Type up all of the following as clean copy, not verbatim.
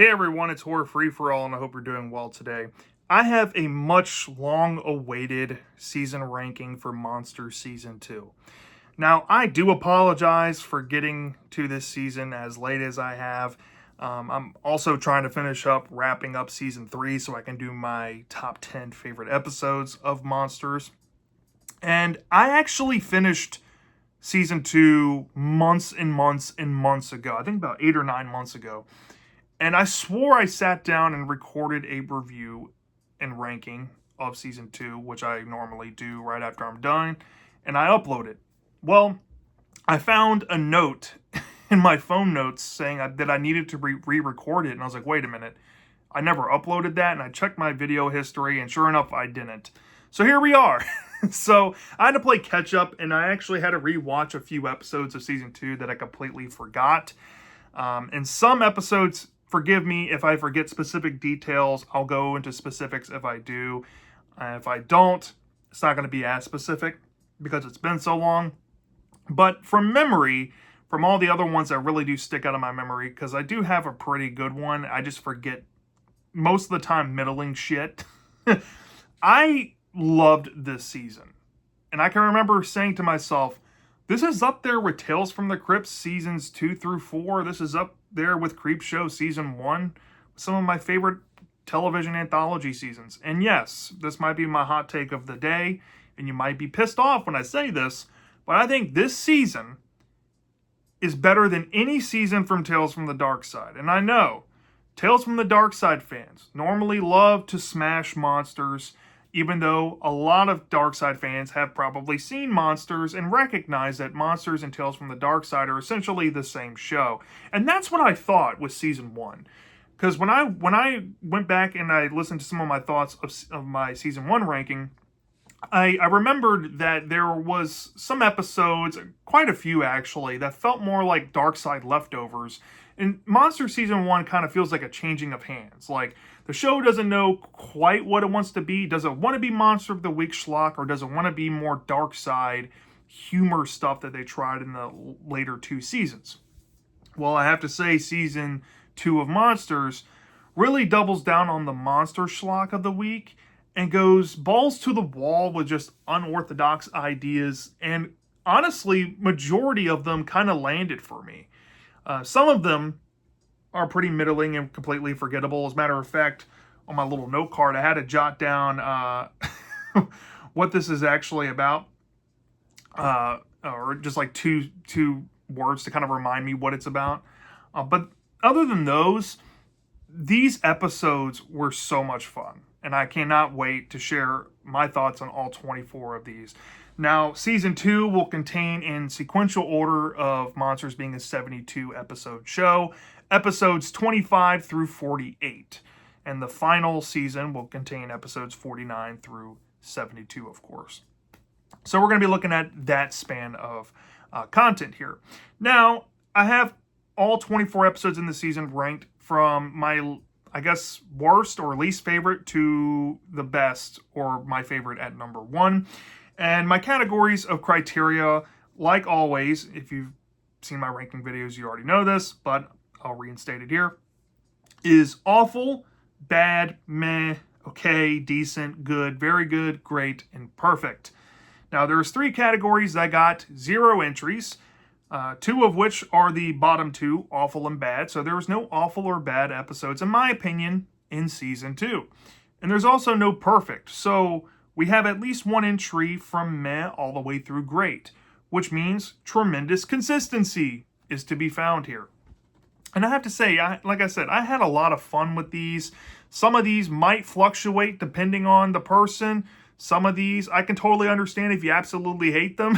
Hey everyone, it's Horror Free for All, and I hope you're doing well today. I have a much long awaited season ranking for Monsters Season 2. Now, I do apologize for getting to this season as late as I have. I'm also trying to finish up wrapping up Season 3 so I can do my top 10 favorite episodes of Monsters. And I actually finished Season 2 months and months and months ago. I think about 8 or 9 months ago. And I swore I sat down and recorded a review and ranking of season 2, which I normally do right after I'm done, and I uploaded. Well, I found a note in my phone notes saying that I needed to re-record it, and I was like, wait a minute, I never uploaded that, and I checked my video history, and sure enough, I didn't. So here we are. So I had to play catch up, and I actually had to rewatch a few episodes of season 2 that I completely forgot. And some episodes, forgive me if I forget specific details. I'll go into specifics if I do. If I don't, it's not going to be as specific because it's been so long. But from memory, from all the other ones that really do stick out of my memory, because I do have a pretty good one, I just forget most of the time middling shit. I loved this season. And I can remember saying to myself, this is up there with Tales from the Crypt seasons 2 through 4. This is up there with Creepshow season 1. Some of my favorite television anthology seasons. And yes, this might be my hot take of the day, and you might be pissed off when I say this, but I think this season is better than any season from Tales from the Dark Side. And I know Tales from the Dark Side fans normally love to smash monsters, even though a lot of Darkside fans have probably seen Monsters and recognize that Monsters and Tales from the Dark Side are essentially the same show. And that's what I thought with season 1. Because when I went back and I listened to some of my thoughts of my season 1 ranking, I remembered that there was some episodes, quite a few actually, that felt more like Darkside leftovers. And Monster Season 1 kind of feels like a changing of hands. Like, the show doesn't know quite what it wants to be. Does it want to be Monster of the Week schlock, or does it want to be more Darkside humor stuff that they tried in the later 2 seasons? Well, I have to say, Season 2 of Monsters really doubles down on the monster schlock of the week and goes balls to the wall with just unorthodox ideas, and honestly, majority of them kind of landed for me. Some of them are pretty middling and completely forgettable. As a matter of fact, on my little note card, I had to jot down what this is actually about, or just like two words to kind of remind me what it's about. But other than those, these episodes were so much fun, and I cannot wait to share my thoughts on all 24 of these. Now, season 2 will contain, in sequential order of Monsters being a 72 episode show, episodes 25 through 48. And the final season will contain episodes 49 through 72, of course. So we're going to be looking at that span of content here. Now, I have all 24 episodes in the season ranked from my, I guess, worst or least favorite to the best, or my favorite at number 1. And my categories of criteria, like always, if you've seen my ranking videos, you already know this, but I'll reinstate it here, is awful, bad, meh, okay, decent, good, very good, great, and perfect. Now, there's 3 categories that got 0 entries, 2 of which are the bottom 2, awful and bad. So there was no awful or bad episodes, in my opinion, in season 2. And there's also no perfect. So we have at least 1 entry from meh all the way through great, which means tremendous consistency is to be found here. And I have to say, like I said, I had a lot of fun with these. Some of these might fluctuate depending on the person. Some of these I can totally understand if you absolutely hate them.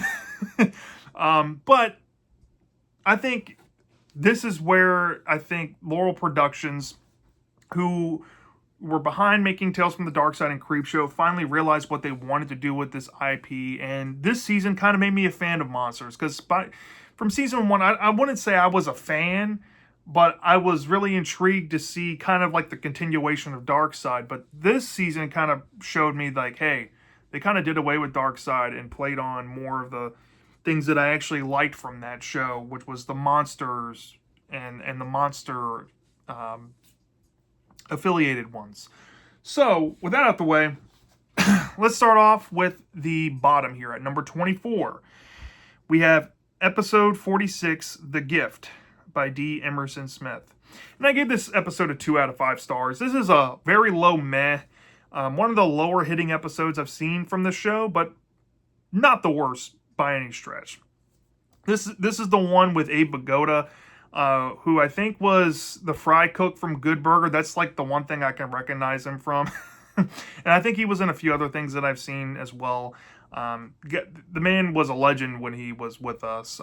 But I think this is where I think Laurel Productions, who were behind making Tales from the Dark Side and Creepshow, finally realized what they wanted to do with this IP. And this season kind of made me a fan of Monsters. Because from season 1, I wouldn't say I was a fan, but I was really intrigued to see kind of like the continuation of Dark Side. But this season kind of showed me like, hey, they kind of did away with Dark Side and played on more of the things that I actually liked from that show, which was the monsters and the monster affiliated ones. So, with that out the way, let's start off with the bottom here at number 24. We have episode 46, The Gift by D. Emerson Smith. And I gave this episode a 2 out of 5 stars. This is a very low meh. One of the lower hitting episodes I've seen from the show, but not the worst by any stretch. This is the one with Abe Vigoda, who I think was the fry cook from Good Burger. That's like the one thing I can recognize him from. And I think he was in a few other things that I've seen as well. The man was a legend when he was with us,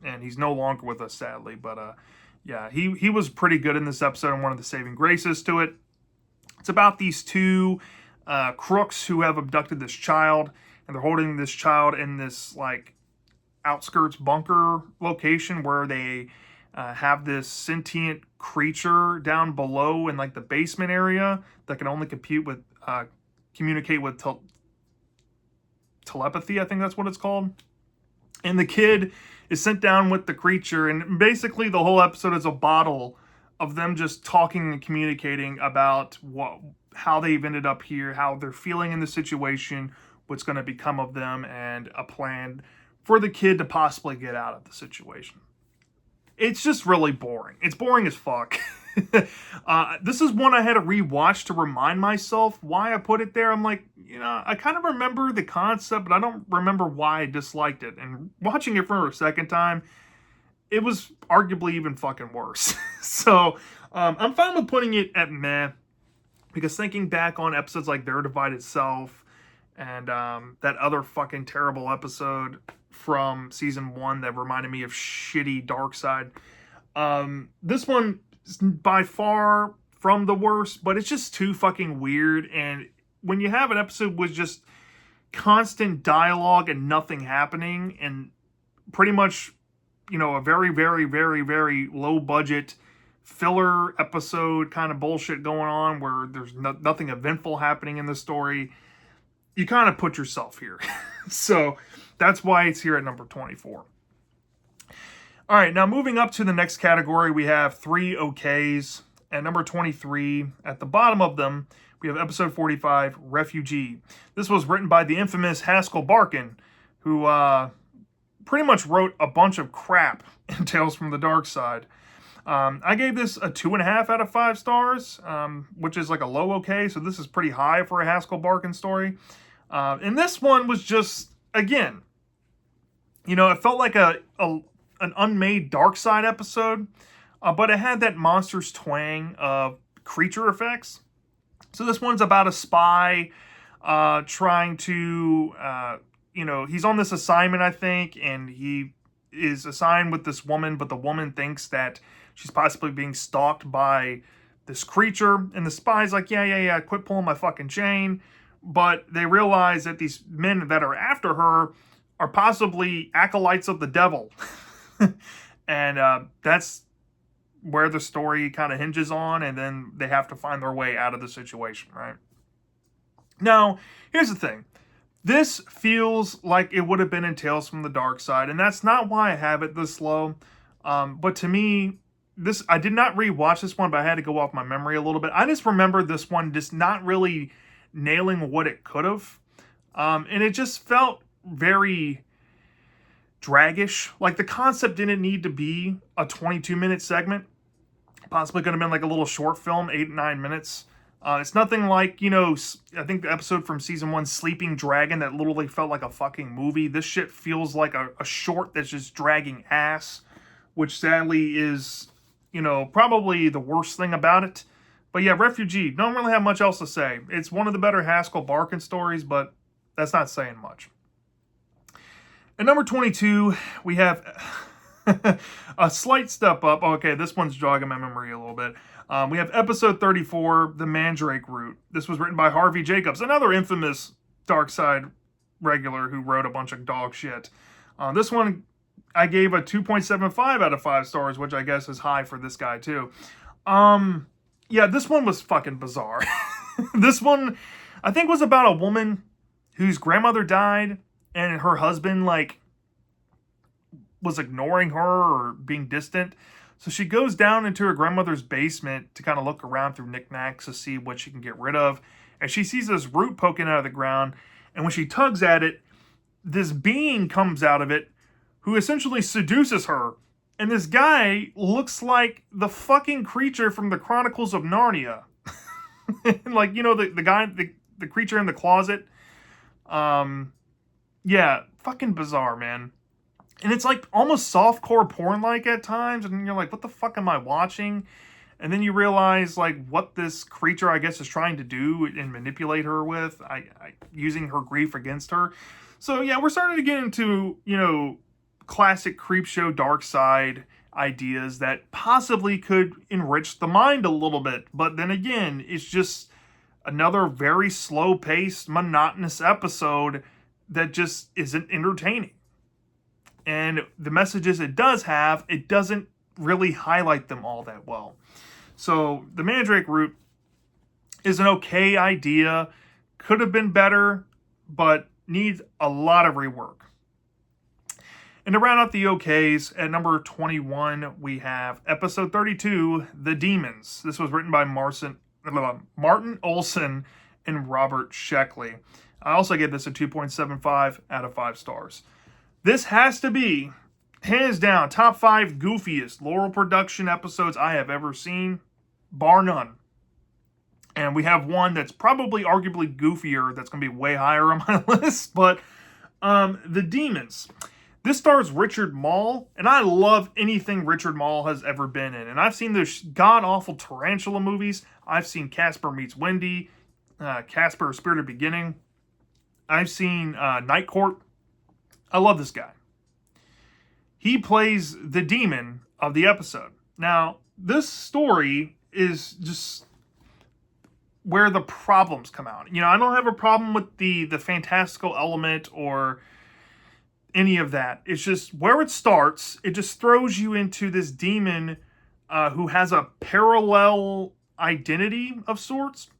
and he's no longer with us, sadly. But yeah, he was pretty good in this episode, and one of the saving graces to it. It's about these two crooks who have abducted this child, and they're holding this child in this like outskirts bunker location where they have this sentient creature down below in like the basement area that can only communicate with telepathy. I think that's what it's called. And the kid is sent down with the creature, and basically the whole episode is a bottle of them just talking and communicating about how they've ended up here, how they're feeling in the situation, what's going to become of them, and a plan for the kid to possibly get out of the situation. It's just really boring. It's boring as fuck. This is one I had to rewatch to remind myself why I put it there. I'm like, I kind of remember the concept, but I don't remember why I disliked it. And watching it for a second time, it was arguably even fucking worse. So I'm fine with putting it at meh, because thinking back on episodes like Their Divided Self and that other fucking terrible episode from season 1 that reminded me of shitty Darkside. This one is by far from the worst, but it's just too fucking weird. And when you have an episode with just constant dialogue and nothing happening, and pretty much, a very, very, very, very low budget filler episode kind of bullshit going on where there's nothing eventful happening in the story, you kind of put yourself here. So that's why it's here at number 24. All right, now moving up to the next category, we have 3 OKs. At number 23, at the bottom of them, we have episode 45, Refugee. This was written by the infamous Haskell Barkin, who pretty much wrote a bunch of crap in Tales from the Dark Side. I gave this a 2.5 out of 5 stars, which is like a low okay, so this is pretty high for a Haskell Barkin story. And this one was just, again, it felt like an unmade Darkside episode, but it had that Monsters twang of creature effects. So this one's about a spy trying to, he's on this assignment, I think, and he is assigned with this woman, but the woman thinks that she's possibly being stalked by this creature, and the spy's like, yeah, quit pulling my fucking chain. But they realize that these men that are after her are possibly acolytes of the devil. And that's where the story kind of hinges on, and then they have to find their way out of the situation, right? Now, here's the thing. This feels like it would have been in Tales from the Dark Side, and that's not why I have it this low. But to me, I did not rewatch this one, but I had to go off my memory a little bit. I just remember this one just not really nailing what it could have. And it just felt very draggish. Like the concept didn't need to be a 22-minute segment. Possibly could have been like a little short film, 8-9 minutes. It's nothing like, I think the episode from season 1, Sleeping Dragon, that literally felt like a fucking movie. This shit feels like a short that's just dragging ass, which sadly is, probably the worst thing about it. But yeah, Refugee, don't really have much else to say. It's one of the better Haskell Barkin stories, but that's not saying much. At number 22, we have a slight step up. Okay, this one's jogging my memory a little bit. We have episode 34, The Mandrake Root. This was written by Harvey Jacobs, another infamous Darkside regular who wrote a bunch of dog shit. This one, I gave a 2.75 out of 5 stars, which I guess is high for this guy too. Yeah, this one was fucking bizarre. This one, I think, was about a woman whose grandmother died, and her husband, was ignoring her or being distant. So she goes down into her grandmother's basement to kind of look around through knickknacks to see what she can get rid of. And she sees this root poking out of the ground. And when she tugs at it, this being comes out of it who essentially seduces her. And this guy looks like the fucking creature from the Chronicles of Narnia. Like, you know, the guy, the creature in the closet. Yeah, fucking bizarre, man. And it's like almost softcore porn-like at times. And you're like, what the fuck am I watching? And then you realize like what this creature, I guess, is trying to do and manipulate her with, using her grief against her. So yeah, we're starting to get into, you know, classic Creepshow dark side ideas that possibly could enrich the mind a little bit. But then again, it's just another very slow-paced, monotonous episode that just isn't entertaining. And the messages it does have, it doesn't really highlight them all that well. So the Mandrake Root is an okay idea, could have been better, but needs a lot of rework. And to round out the okays, at number 21, we have episode 32, The Demons. This was written by Martin Olson and Robert Sheckley. I also gave this a 2.75 out of 5 stars. This has to be, hands down, top 5 goofiest Laurel production episodes I have ever seen, bar none. And we have one that's probably arguably goofier that's going to be way higher on my list, but The Demons. This stars Richard Mall, and I love anything Richard Mall has ever been in. And I've seen those god-awful Tarantula movies. I've seen Casper Meets Wendy, Casper: A Spirited Beginning. I've seen Night Court. I love this guy. He plays the demon of the episode. Now, this story is just where the problems come out. You know, I don't have a problem with the fantastical element or any of that. It's just where it starts, it just throws you into this demon who has a parallel identity of sorts.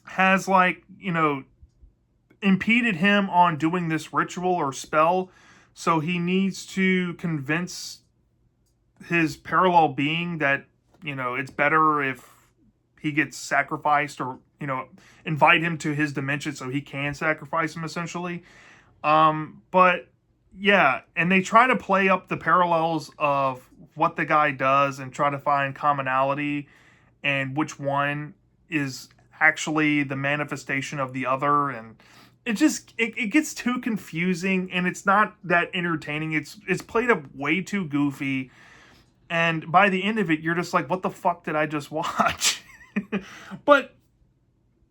Has, like, you know, impeded him on doing this ritual or spell. So he needs to convince his parallel being that, you know, it's better if he gets sacrificed, or, you know, invite him to his dimension so he can sacrifice him, essentially. But yeah, and they try to play up the parallels of what the guy does and try to find commonality and which one is actually the manifestation of the other. And it just, it gets too confusing, and it's not that entertaining. It's played up way too goofy. And by the end of it, you're just like, what the fuck did I just watch? But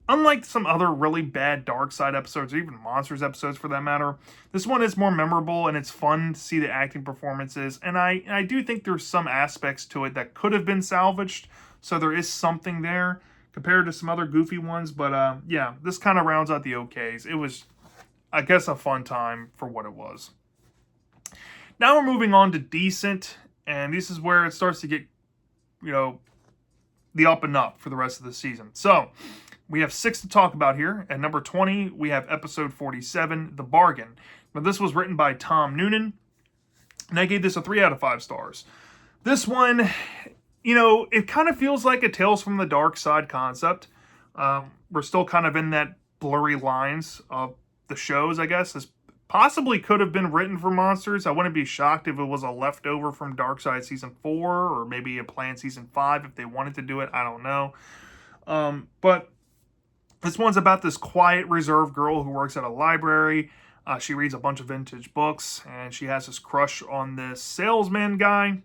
unlike some other really bad Dark Side episodes, or even Monsters episodes for that matter, this one is more memorable, and it's fun to see the acting performances. And I do think there's some aspects to it that could have been salvaged, so there is something there compared to some other goofy ones. But yeah, this kind of rounds out the okays. It was, I guess, a fun time for what it was. Now we're moving on to decent, and this is where it starts to get, you know, the up and up for the rest of the season. So we have 6 to talk about here. At number 20, we have episode 47, The Bargain. Now, this was written by Tom Noonan, and I gave this a 3 out of 5 stars. This one, you know, it kind of feels like a Tales from the Dark Side concept. We're still kind of in that blurry lines of the shows, I guess. This possibly could have been written for Monsters. I wouldn't be shocked if it was a leftover from Dark Side Season 4, or maybe a planned Season 5 if they wanted to do it. I don't know. But this one's about this quiet, reserved girl who works at a library. She reads a bunch of vintage books, and she has this crush on this salesman guy.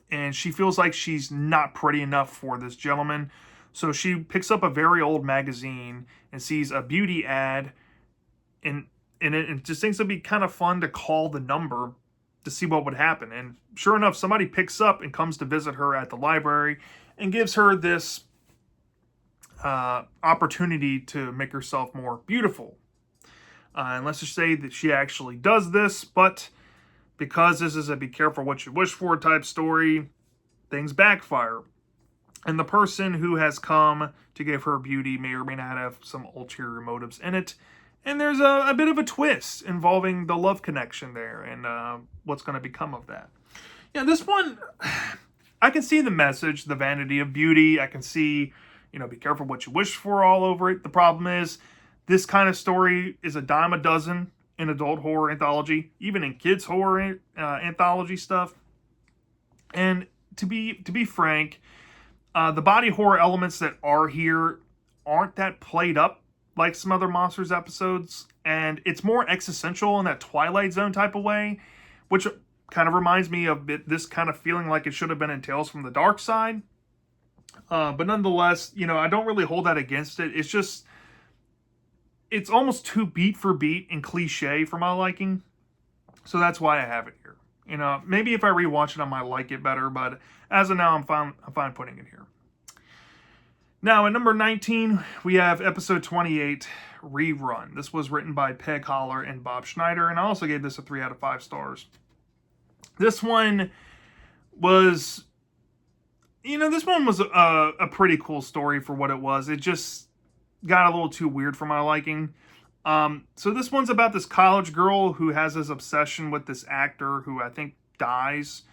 And she feels like she's not pretty enough for this gentleman. So she picks up a very old magazine and sees a beauty ad. And it just thinks it'd be kind of fun to call the number to see what would happen. And sure enough, somebody picks up and comes to visit her at the library and gives her this opportunity to make herself more beautiful. And let's just say that she actually does this, but because this is a be careful what you wish for type story, things backfire. And the person who has come to give her beauty may or may not have some ulterior motives in it. And there's a bit of a twist involving the love connection there and what's going to become of that. Yeah, this one, I can see the message, the vanity of beauty. I can see, be careful what you wish for all over it. The problem is, this kind of story is a dime a dozen in adult horror anthology, even in kids horror anthology stuff. And to be frank, the body horror elements that are here aren't that played up like some other Monsters episodes, and it's more existential in that Twilight Zone type of way, which kind of reminds me of this kind of feeling like it should have been in Tales from the Dark Side. But nonetheless, I don't really hold that against it. It's almost too beat for beat and cliche for my liking, so that's why I have it here. Maybe if I rewatch it, I might like it better, but as of now, I'm fine putting it here. Now, at number 19, we have episode 28, Rerun. This was written by Peg Holler and Bob Schneider, and I also gave this a 3 out of 5 stars. This one was, a pretty cool story for what it was. It just got a little too weird for my liking. So this one's about this college girl who has this obsession with this actor who I think dies.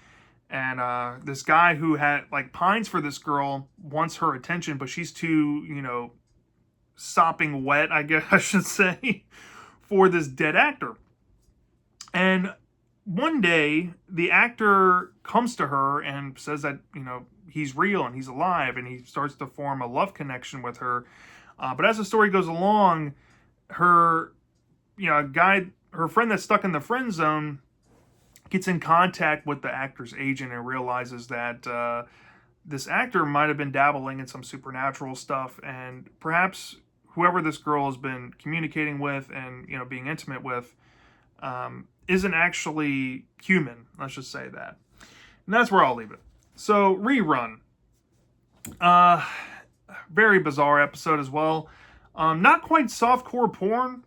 And this guy who pines for this girl wants her attention, but she's too, sopping wet, I guess I should say, for this dead actor. And one day, the actor comes to her and says that, he's real and he's alive, and he starts to form a love connection with her. But as the story goes along, her friend that's stuck in the friend zone gets in contact with the actor's agent and realizes that this actor might have been dabbling in some supernatural stuff, and perhaps whoever this girl has been communicating with and being intimate with isn't actually human. Let's just say that, and that's where I'll leave it. So, Rerun, very bizarre episode as well. Not quite softcore porn,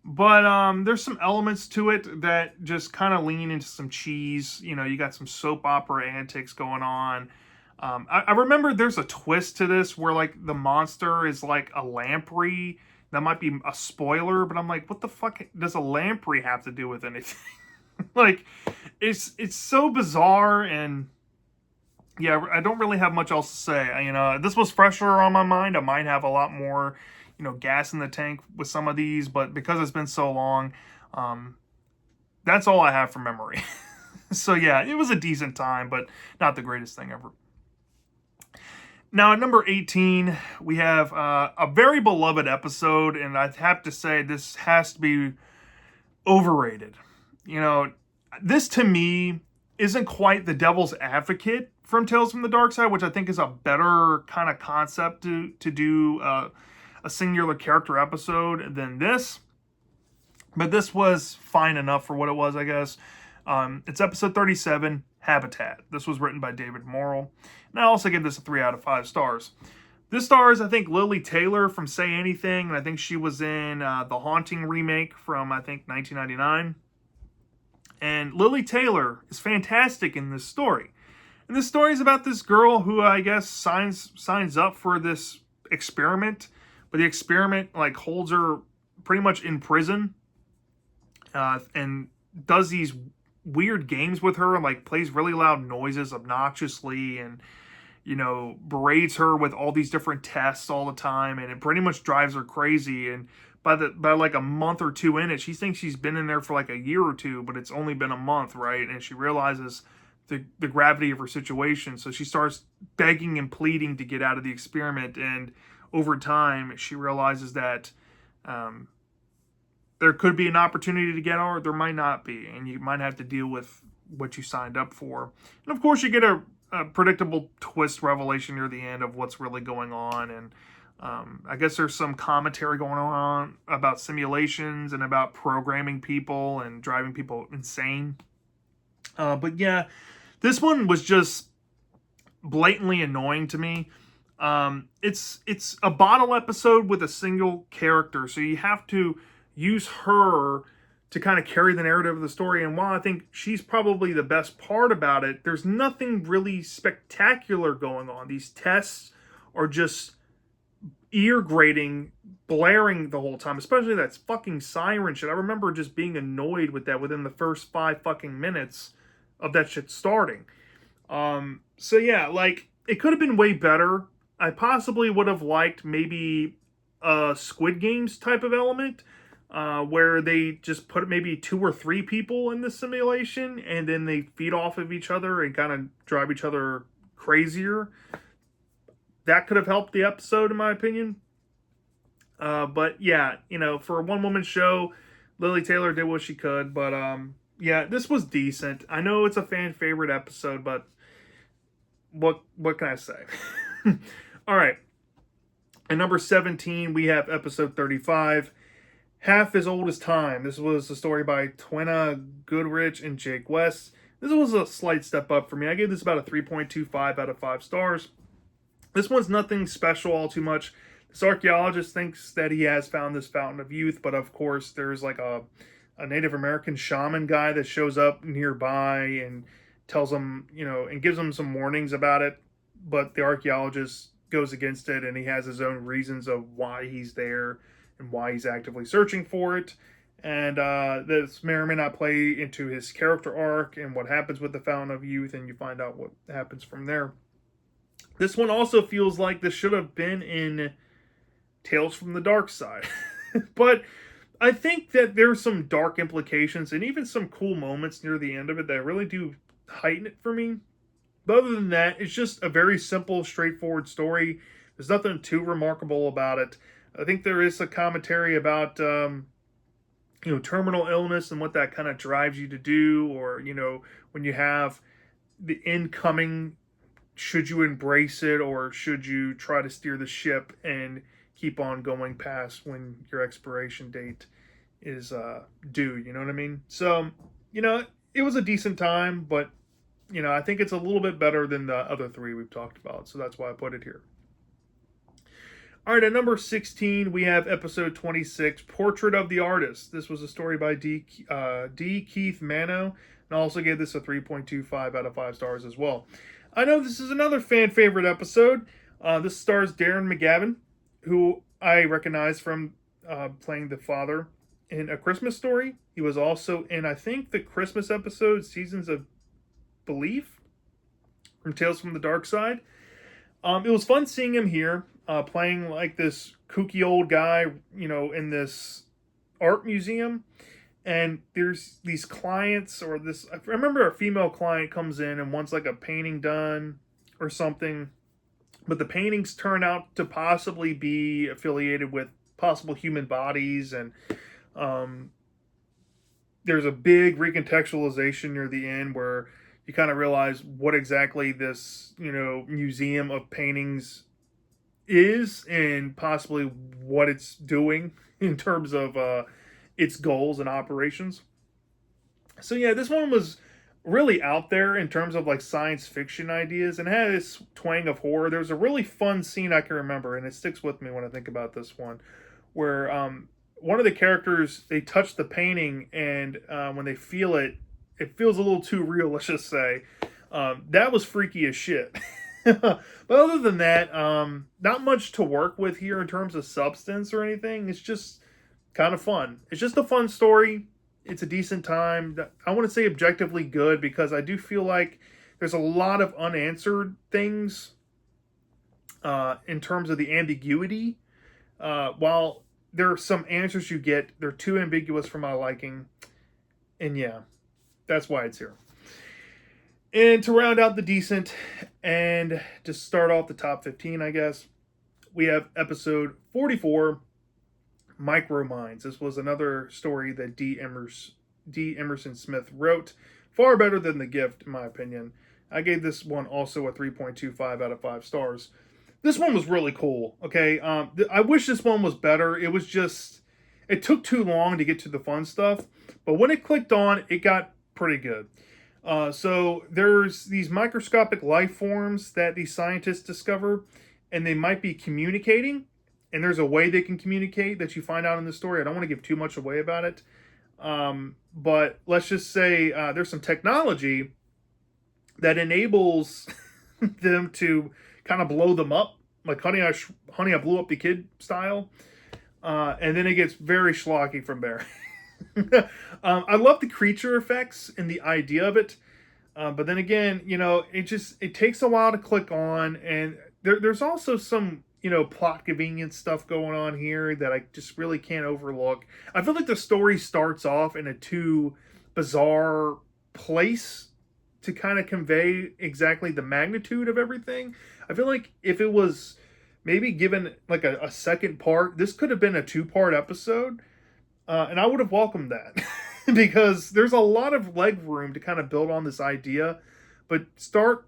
but there's some elements to it that just kind of lean into some cheese. You got some soap opera antics going on. I remember there's a twist to this where the monster is like a lamprey. That might be a spoiler, but I'm like, what the fuck does a lamprey have to do with anything? It's so bizarre, and yeah, I don't really have much else to say. This was fresher on my mind. I might have a lot more gas in the tank with some of these, but because it's been so long, that's all I have from memory. So yeah, it was a decent time, but not the greatest thing ever. Now at number 18, we have a very beloved episode, and I have to say this has to be overrated. This to me isn't quite the Devil's Advocate from Tales from the Dark Side, which I think is a better kind of concept to do a singular character episode than this. But this was fine enough for what it was, I guess. It's episode 37, Habitat. This was written by David Morrell. And I also give this a 3 out of 5 stars. This stars, I think, Lili Taylor from Say Anything, and I think she was in The Haunting remake from, I think, 1999. And Lili Taylor is fantastic in this story. And this story is about this girl who, I guess, signs up for this experiment, but the experiment holds her pretty much in prison, and does these weird games with her, and plays really loud noises obnoxiously, and berates her with all these different tests all the time, and it pretty much drives her crazy. And by a month or two in it, she thinks she's been in there for a year or two, but it's only been a month, right? And she realizes the gravity of her situation, so she starts begging and pleading to get out of the experiment. And over time, she realizes that there could be an opportunity to get out, or there might not be, and you might have to deal with what you signed up for. And of course, you get a predictable twist revelation near the end of what's really going on. And I guess there's some commentary going on about simulations and about programming people and driving people insane. But yeah, this one was just blatantly annoying to me. It's a bottle episode with a single character, so you have to use her to kind of carry the narrative of the story. And while I think she's probably the best part about it, there's nothing really spectacular going on. These tests are just ear grating, blaring the whole time, especially that fucking siren shit. I remember just being annoyed with that within the first 5 fucking minutes of that shit starting. So yeah, like, it could have been way better. I possibly would have liked maybe a Squid Games type of element, where they just put maybe 2 or 3 people in the simulation and then they feed off of each other and kind of drive each other crazier. That could have helped the episode, in my opinion. But yeah, for a one-woman show, Lily Taylor did what she could. But yeah, this was decent. I know it's a fan favorite episode, but what can I say? All right. At number 17, we have episode 35, Half as Old as Time. This was a story by Twenna Goodrich and Jake West. This was a slight step up for me. I gave this about a 3.25 out of 5 stars. This one's nothing special all too much. This archaeologist thinks that he has found this fountain of youth, but of course there's like a Native American shaman guy that shows up nearby and tells him, and gives him some warnings about it. But the archaeologist goes against it, and he has his own reasons of why he's there and why he's actively searching for it. And this may or may not play into his character arc and what happens with the Fountain of Youth, and you find out what happens from there. This one also feels like this should have been in Tales from the Dark Side. But I think that there's some dark implications and even some cool moments near the end of it that really do heighten it for me. But other than that, it's just a very simple, straightforward story. There's nothing too remarkable about it. I think there is a commentary about, terminal illness and what that kind of drives you to do, or, when you have the incoming, should you embrace it or should you try to steer the ship and keep on going past when your expiration date is due, you know what I mean? So, it was a decent time, but I think it's a little bit better than the other 3 we've talked about, so that's why I put it here. All right, at number 16, we have episode 26, Portrait of the Artist. This was a story by D. Keith Mano, and I also gave this a 3.25 out of 5 stars as well. I know this is another fan favorite episode. This stars Darren McGavin, who I recognize from playing the father in A Christmas Story. He was also in, I think, the Christmas episode, Seasons of Belief, from Tales from the Dark Side. It was fun seeing him here, playing like this kooky old guy, in this art museum. And there's these clients, or this, I remember a female client comes in and wants like a painting done or something. But the paintings turn out to possibly be affiliated with possible human bodies. And there's a big recontextualization near the end where you kind of realize what exactly this, museum of paintings is, and possibly what it's doing in terms of its goals and operations. So yeah, this one was really out there in terms of like science fiction ideas, and had this twang of horror. There was a really fun scene I can remember, and it sticks with me when I think about this one, where one of the characters, they touch the painting, and when they feel it, it feels a little too real, let's just say. That was freaky as shit. But other than that, not much to work with here in terms of substance or anything. It's just kind of fun. It's just a fun story. It's a decent time. I want to say objectively good, because I do feel like there's a lot of unanswered things in terms of the ambiguity. While there are some answers you get, they're too ambiguous for my liking. And yeah, that's why it's here. And to round out the decent and to start off the top 15, I guess, we have episode 44, Micro Minds. This was another story that D. Emerson Smith wrote. Far better than The Gift, in my opinion. I gave this one also a 3.25 out of 5 stars. This one was really cool, okay? I wish this one was better. It was just, it took too long to get to the fun stuff. But when it clicked on, it got pretty good. So there's these microscopic life forms that these scientists discover, and they might be communicating, and there's a way they can communicate that you find out in the story. I don't want to give too much away about it, but let's just say there's some technology that enables them to kind of blow them up, like Honey, I Blew Up the Kid style, and then it gets very schlocky from there. I love the creature effects and the idea of it. But then again, it takes a while to click on, and there's also some plot convenience stuff going on here that I just really can't overlook. I feel like the story starts off in a too bizarre place to kind of convey exactly the magnitude of everything. I feel like if it was maybe given like a second part, this could have been a two-part episode, and I would have welcomed that because there's a lot of leg room to kind of build on this idea, but start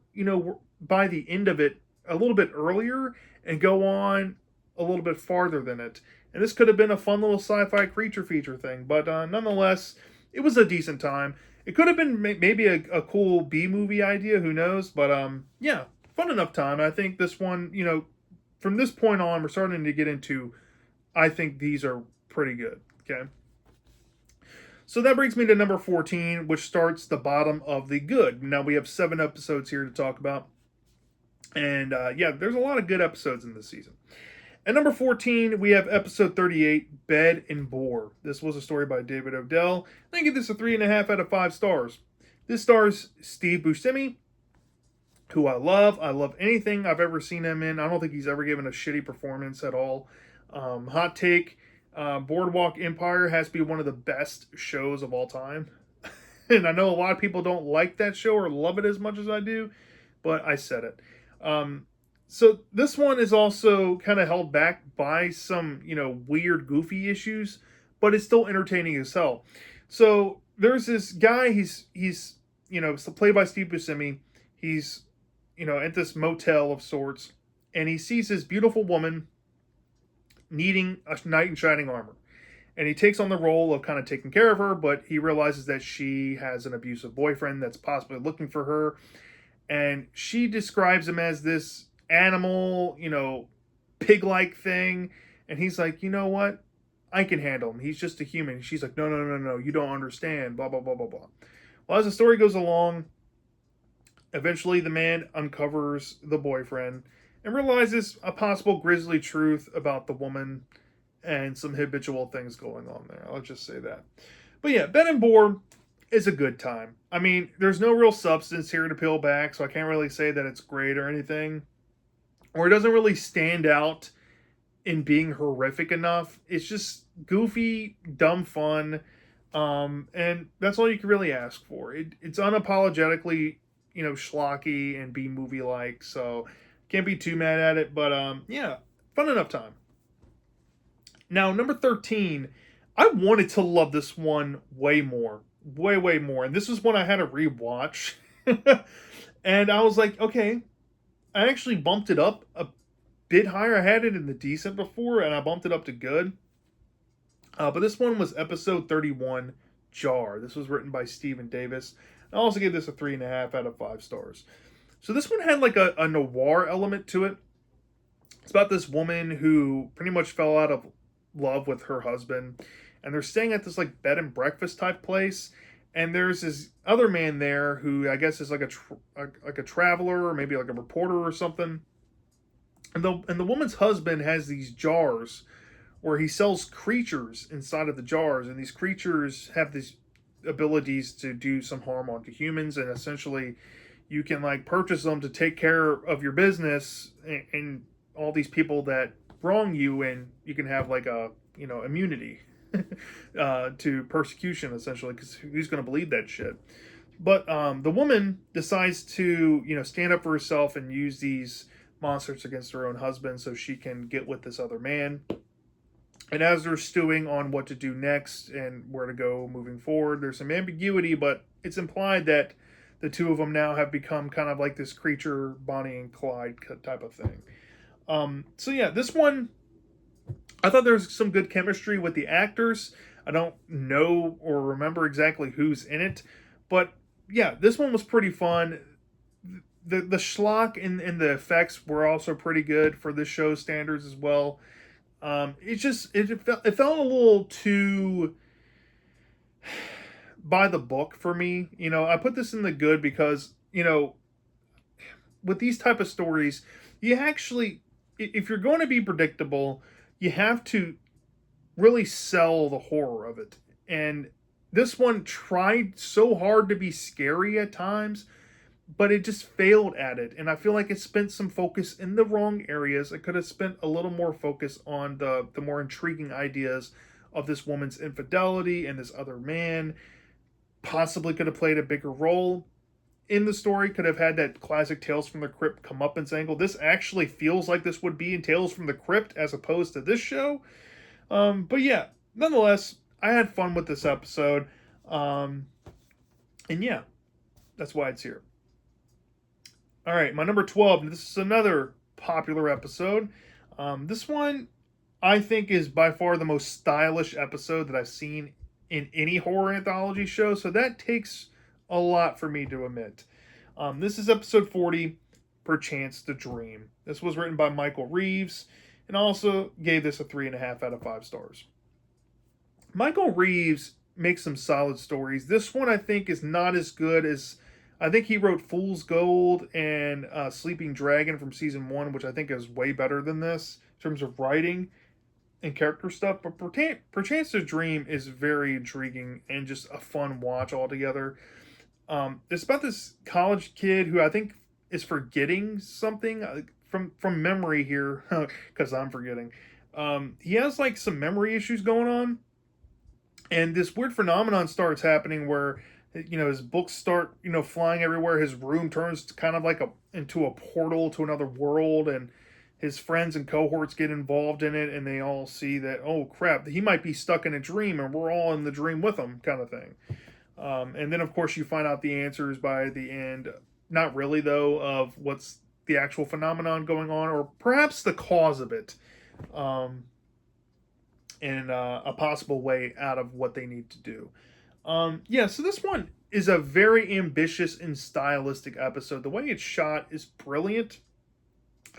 by the end of it a little bit earlier and go on a little bit farther than it. And this could have been a fun little sci-fi creature feature thing, but nonetheless, it was a decent time. It could have been maybe a cool B movie idea, who knows? But yeah, fun enough time. I think this one, from this point on, we're starting to get into. I think these are pretty good. Okay. So that brings me to number 14, which starts the bottom of the good. Now we have 7 episodes here to talk about. And yeah, there's a lot of good episodes in this season. At number 14, we have episode 38, Bed and Boar. This was a story by David Odell. I give this a 3.5 out of 5 stars. This stars Steve Buscemi, who I love. I love anything I've ever seen him in. I don't think he's ever given a shitty performance at all. Hot take, Boardwalk Empire has to be one of the best shows of all time. And I know a lot of people don't like that show or love it as much as I do, but I said it. So this one is also kind of held back by some, weird, goofy issues, but it's still entertaining as hell. So there's this guy, he's played by Steve Buscemi. He's, at this motel of sorts, and he sees this beautiful woman needing a knight in shining armor. And he takes on the role of kind of taking care of her, but he realizes that she has an abusive boyfriend that's possibly looking for her. And she describes him as this animal, pig-like thing. And he's like, you know what? I can handle him. He's just a human. She's like, no, you don't understand, blah, blah, blah, blah, blah. Well, as the story goes along, eventually the man uncovers the boyfriend and realizes a possible grisly truth about the woman and some habitual things going on there. I'll just say that. But yeah, Bed and Boar is a good time. I mean, there's no real substance here to peel back, so I can't really say that it's great or anything. Or it doesn't really stand out in being horrific enough. It's just goofy, dumb fun. And that's all you can really ask for. It's unapologetically, schlocky and B-movie like, so can't be too mad at it. But yeah, fun enough time. Now, number 13, I wanted to love this one way more. Way more. And this was one I had to rewatch. And I was like, okay, I actually bumped it up a bit higher. I had it in the decent before, and I bumped it up to good. But this one was episode 31, Jar. This was written by Stephen Davis. I also gave this a 3.5 out of 5 stars. So this one had like a noir element to it. It's about this woman who pretty much fell out of love with her husband, and they're staying at this like bed and breakfast type place. And there's this other man there who I guess is like a traveler or maybe like a reporter or something. And the woman's husband has these jars where he sells creatures inside of the jars, and these creatures have these abilities to do some harm onto humans, and essentially you can like purchase them to take care of your business and all these people that wrong you, and you can have like a immunity to persecution essentially, because who's going to believe that shit? But the woman decides to stand up for herself and use these monsters against her own husband so she can get with this other man. And as they're stewing on what to do next and where to go moving forward, there's some ambiguity, but it's implied that the two of them now have become kind of like this creature Bonnie and Clyde type of thing. So yeah, this one, I thought there was some good chemistry with the actors. I don't know or remember exactly who's in it, but yeah, this one was pretty fun. The schlock and the effects were also pretty good for this show's standards as well. It felt a little too by the book for me. I put this in the good because, with these type of stories, you actually, if you're going to be predictable, you have to really sell the horror of it. And This one tried so hard to be scary at times, but it just failed at it. And I feel like it spent some focus in the wrong areas. It could have spent a little more focus on the more intriguing ideas of this woman's infidelity and this other man. Possibly could have played a bigger role in the story, could have had that classic Tales from the Crypt comeuppance angle. This actually feels like this would be in Tales from the Crypt as opposed to this show. But yeah, nonetheless, I had fun with this episode. And yeah, that's why it's here. All right, my number 12. This is another popular episode. This one, I think, is by far the most stylish episode that I've seen in any horror anthology show. So that takes a lot for me to admit. This is episode 40, Perchance to Dream. This was written by Michael Reeves, and also gave this a 3.5 out of 5 stars. Michael Reeves makes some solid stories. This one, I think, is not as good as... I think he wrote Fool's Gold and Sleeping Dragon from season 1, which I think is way better than this in terms of writing and character stuff. But Perchance to Dream is very intriguing and just a fun watch altogether. It's about this college kid who I think is forgetting something from memory here, because I'm forgetting. He has like some memory issues going on, and this weird phenomenon starts happening where, you know, his books start, you know, flying everywhere. His room turns kind of like into a portal to another world, and his friends and cohorts get involved in it, and they all see that, oh crap, he might be stuck in a dream, and we're all in the dream with him, kind of thing. And then, of course, you find out the answers by the end. Not really, though, of what's the actual phenomenon going on, or perhaps the cause of it, and a possible way out of what they need to do. Yeah, so this one is a very ambitious and stylistic episode. The way it's shot is brilliant.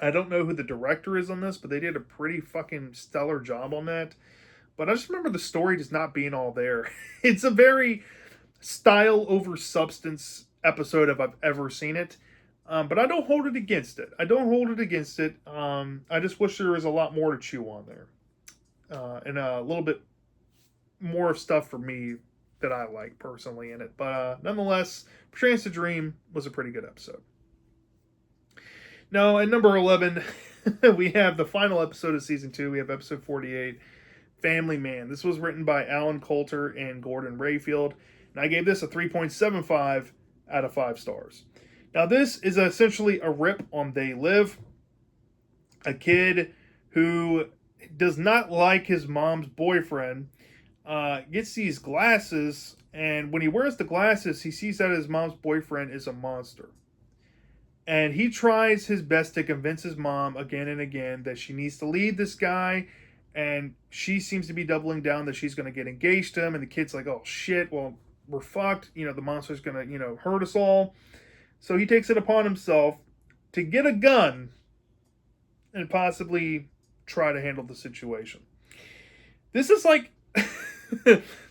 I don't know who the director is on this, but they did a pretty fucking stellar job on that. But I just remember the story just not being all there. It's a very style over substance episode if I've ever seen it. But I don't hold it against it. I just wish there was a lot more to chew on there. And a little bit more of stuff for me that I like personally in it. But nonetheless, Perchance to Dream was a pretty good episode. Now, at number 11, we have the final episode of season 2. We have episode 48, Family Man. This was written by Alan Coulter and Gordon Rayfield, and I gave this a 3.75 out of 5 stars. Now, this is essentially a rip on They Live. A kid who does not like his mom's boyfriend gets these glasses, and when he wears the glasses, he sees that his mom's boyfriend is a monster. And he tries his best to convince his mom again and again that she needs to leave this guy, and she seems to be doubling down that she's going to get engaged to him, and the kid's like, oh shit, well, we're fucked, you know, the monster's going to, you know, hurt us all. So he takes it upon himself to get a gun and possibly try to handle the situation. This is like,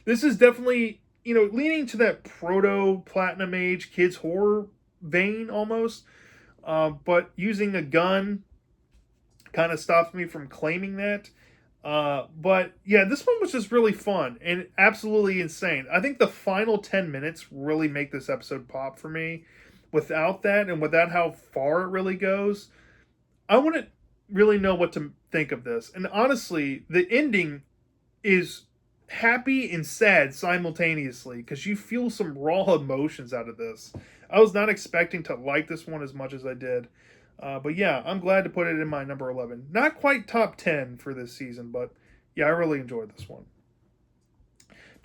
this is definitely, you know, leaning to that proto-Platinum Age kids horror vein almost. But using a gun kind of stops me from claiming that. But yeah, this one was just really fun and absolutely insane. I think the final 10 minutes really make this episode pop for me. Without that, and without how far it really goes, I wouldn't really know what to think of this. And honestly, the ending is happy and sad simultaneously, because you feel some raw emotions out of this. I was not expecting to like this one as much as I did. But yeah, I'm glad to put it in my number 11. Not quite top 10 for this season, but yeah, I really enjoyed this one.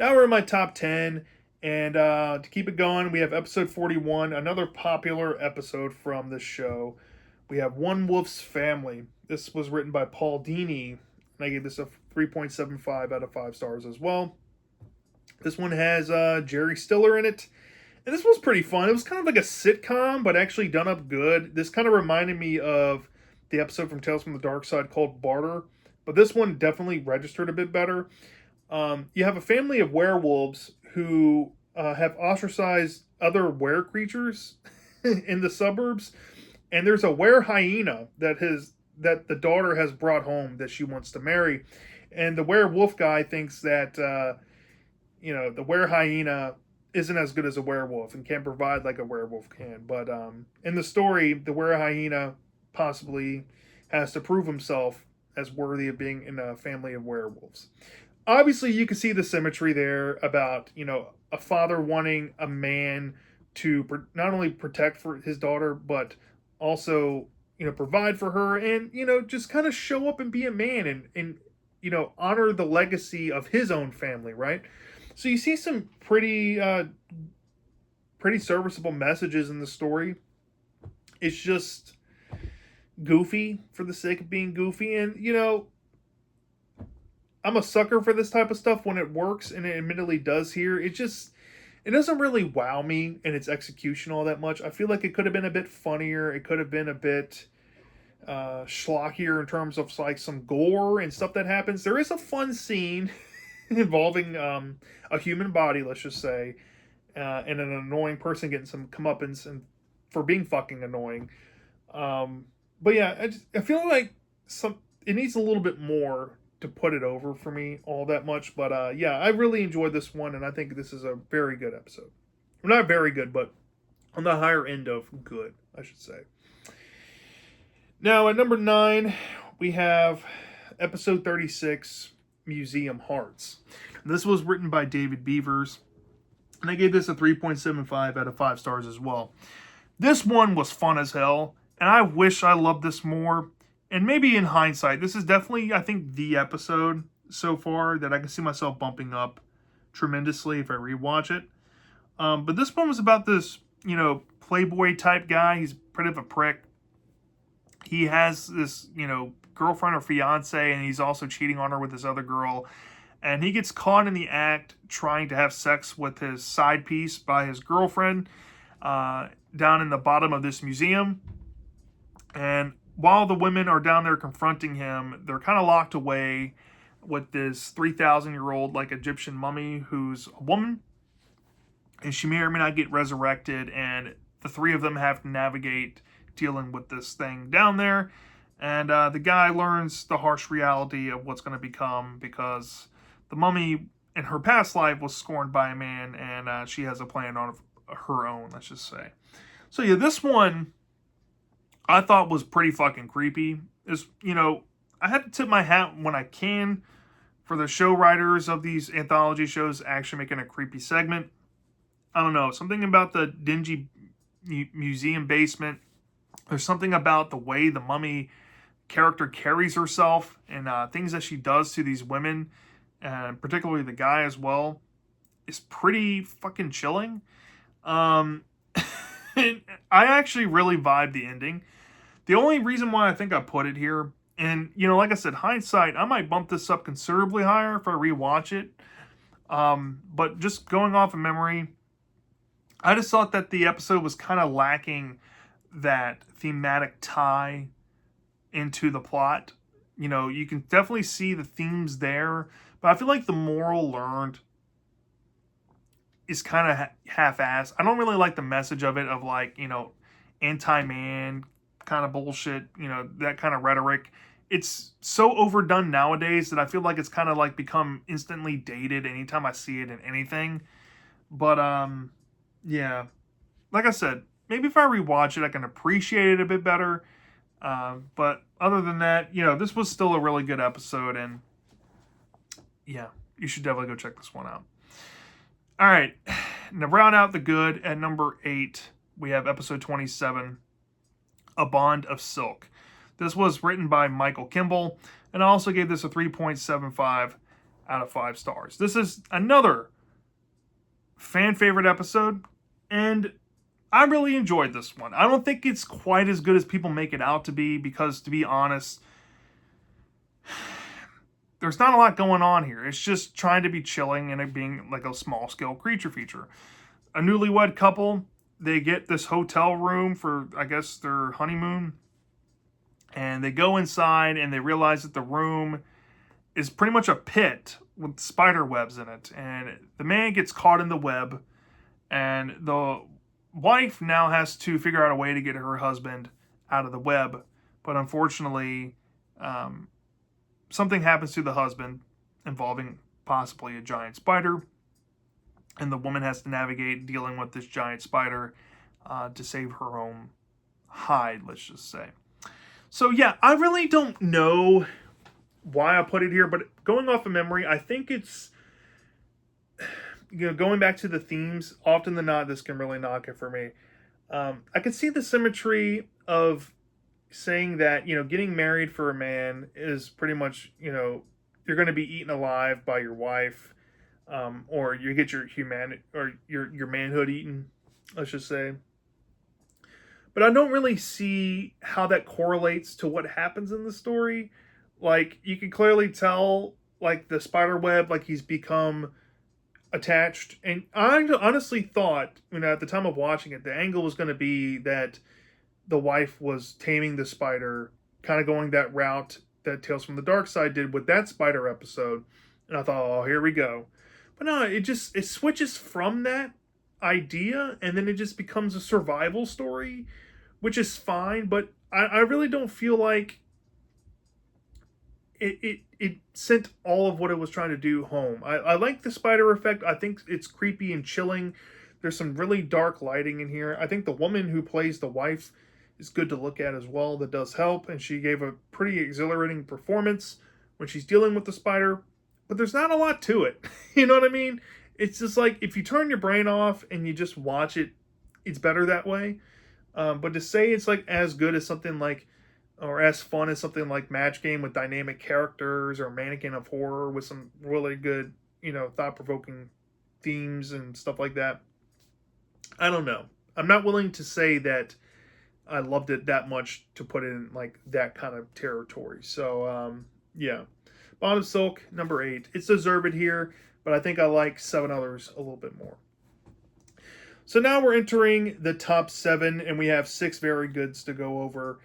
Now we're in my top 10. And to keep it going, we have episode 41, another popular episode from this show. We have One Wolf's Family. This was written by Paul Dini, and I gave this a 3.75 out of 5 stars as well. This one has Jerry Stiller in it. And this was pretty fun. It was kind of like a sitcom, but actually done up good. This kind of reminded me of the episode from Tales from the Dark Side called Barter. But this one definitely registered a bit better. You have a family of werewolves who have ostracized other were creatures in the suburbs. And there's a were hyena that the daughter has brought home that she wants to marry. And the werewolf guy thinks that the were hyena isn't as good as a werewolf and can't provide like a werewolf can. But in the story, the were hyena possibly has to prove himself as worthy of being in a family of werewolves. Obviously, you can see the symmetry there about a father wanting a man to not only protect for his daughter, but also provide for her, and just kind of show up and be a man, and honor the legacy of his own family, right? So you see some pretty serviceable messages in the story. It's just goofy for the sake of being goofy, and I'm a sucker for this type of stuff when it works, and it admittedly does here. It doesn't really wow me in its execution all that much. I feel like it could have been a bit funnier. It could have been a bit schlockier in terms of like some gore and stuff that happens. There is a fun scene involving a human body, let's just say, and an annoying person getting some comeuppance and for being fucking annoying. But yeah, I feel like it needs a little bit more to put it over for me all that much. But yeah, I really enjoyed this one, and I think this is a very good episode. Well, not very good, but on the higher end of good, I should say. Now, at number 9, we have episode 36, Museum Hearts. This was written by David Beavers, and I gave this a 3.75 out of 5 stars as well. This one was fun as hell, and I wish I loved this more. And maybe in hindsight, this is definitely, I think, the episode so far that I can see myself bumping up tremendously if I rewatch it. But this one was about this, playboy type guy. He's pretty of a prick. He has this, girlfriend or fiance, and he's also cheating on her with this other girl. And he gets caught in the act trying to have sex with his side piece by his girlfriend down in the bottom of this museum. And while the women are down there confronting him, they're kind of locked away with this 3,000-year-old like Egyptian mummy who's a woman. And she may or may not get resurrected. And the three of them have to navigate dealing with this thing down there. And the guy learns the harsh reality of what's going to become, because the mummy in her past life was scorned by a man, and she has a plan on her own, let's just say. So yeah, this one I thought was pretty fucking creepy. I had to tip my hat when I can for the show writers of these anthology shows actually making a creepy segment. I don't know, something about the dingy museum basement. There's something about the way the mummy character carries herself and things that she does to these women, and particularly the guy as well, is pretty fucking chilling. I actually really vibed the ending. The only reason why I think I put it here, and like I said, hindsight, I might bump this up considerably higher if I rewatch it. But just going off of memory, I just thought that the episode was kind of lacking that thematic tie into the plot. You can definitely see the themes there, but I feel like the moral learned is kind of half-assed. I don't really like the message of it, of like, anti-man kind of bullshit, that kind of rhetoric. It's so overdone nowadays that I feel like it's kind of like become instantly dated anytime I see it in anything. But yeah, like I said, maybe if I rewatch it, I can appreciate it a bit better. But other than that, this was still a really good episode, and yeah, you should definitely go check this one out. All right, now round out the good, at number 8, we have episode 27, A Bond of Silk. This was written by Michael Kimball, and I also gave this a 3.75 out of 5 stars. This is another fan favorite episode, and I really enjoyed this one. I don't think it's quite as good as people make it out to be, because, to be honest, there's not a lot going on here. It's just trying to be chilling and it being like a small-scale creature feature. A newlywed couple, they get this hotel room for, I guess, their honeymoon. And they go inside and they realize that the room is pretty much a pit with spider webs in it. And the man gets caught in the web, and the wife now has to figure out a way to get her husband out of the web. But unfortunately, something happens to the husband involving possibly a giant spider. and the woman has to navigate dealing with this giant spider to save her own hide, let's just say. So yeah, I really don't know why I put it here, but going off of memory, I think it's, going back to the themes. Often than not, this can really knock it for me. I could see the symmetry of saying that getting married for a man is pretty much you're going to be eaten alive by your wife, or you get your humanity or your manhood eaten, let's just say. But I don't really see how that correlates to what happens in the story. Like, you can clearly tell, like, the spider web, like, he's become attached. And I honestly thought, at the time of watching it, the angle was going to be that the wife was taming the spider, kind of going that route that Tales from the Dark Side did with that spider episode. And I thought, oh, here we go. But no, it switches from that idea, and then it just becomes a survival story, which is fine. But I really don't feel like it sent all of what it was trying to do home. I like the spider effect. I think it's creepy and chilling. There's some really dark lighting in here. I think the woman who plays the wife is good to look at as well. That does help, and she gave a pretty exhilarating performance when she's dealing with the spider. But there's not a lot to it. You know what I mean? It's just like, if you turn your brain off and you just watch it, it's better that way. But to say it's like as good as something like, or as fun as something like Match Game with dynamic characters, or Mannequin of Horror with some really good, thought-provoking themes and stuff like that, I don't know. I'm not willing to say that I loved it that much to put it in like that kind of territory. So yeah, Bond of Silk, number 8. It's deserved here, but I think I like 7 others a little bit more. So now we're entering the top 7, and we have 6 very goods to go over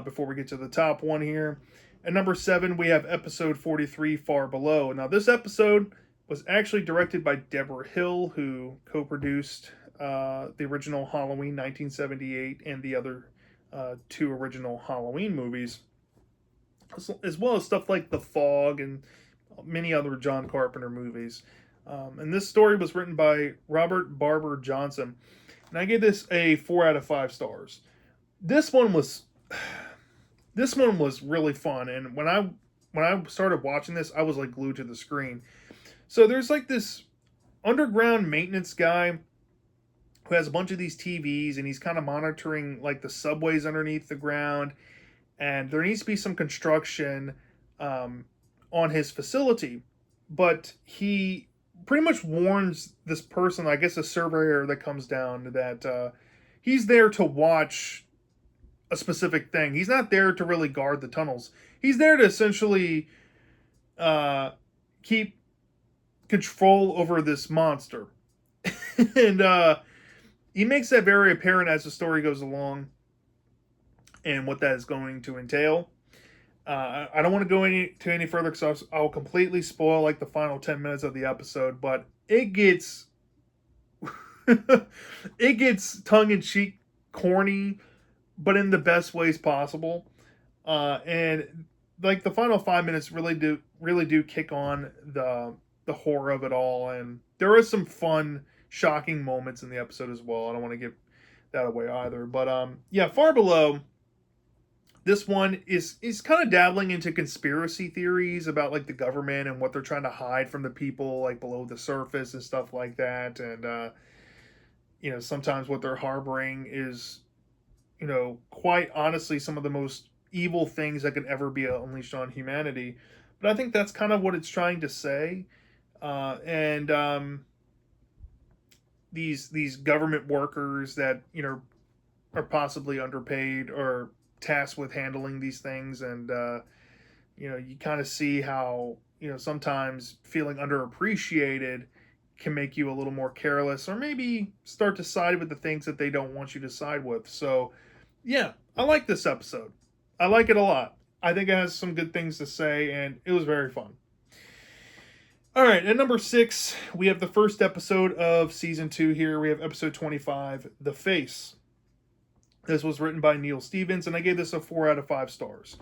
before we get to the top one here. At number 7, we have episode 43, Far Below. Now, this episode was actually directed by Deborah Hill, who co-produced the original Halloween 1978 and the other 2 original Halloween movies, as well as stuff like The Fog and many other John Carpenter movies. And this story was written by Robert Barber Johnson, and I gave this a 4 out of 5 stars. This one was really fun, and when I started watching this, I was like glued to the screen. So there's like this underground maintenance guy who has a bunch of these TVs, and he's kind of monitoring like the subways underneath the ground, and there needs to be some construction on his facility, but he pretty much warns this person, I guess a surveyor that comes down, that he's there to watch a specific thing. He's not there to really guard the tunnels. He's there to essentially keep control over this monster. And he makes that very apparent as the story goes along and what that is going to entail. I don't want to go into any further because I'll completely spoil like the final 10 minutes of the episode, but it gets it gets tongue-in-cheek corny, but in the best ways possible. And like the final 5 minutes really do kick on the horror of it all, and there is some fun, shocking moments in the episode as well. I don't want to give that away either, but yeah, Far Below. This one is kind of dabbling into conspiracy theories about like the government and what they're trying to hide from the people like below the surface and stuff like that. And sometimes what they're harboring is, quite honestly, some of the most evil things that could ever be unleashed on humanity. But I think that's kind of what it's trying to say. And these government workers that are possibly underpaid or tasked with handling these things, and you kind of see how sometimes feeling underappreciated can make you a little more careless, or maybe start to side with the things that they don't want you to side with. So yeah, I like this episode. I like it a lot. I think it has some good things to say, and it was very fun. All right, at number 6, we have the first episode of season 2 here. We have episode 25, The Face. This was written by Neil Stevens, and I gave this a 4 out of 5 stars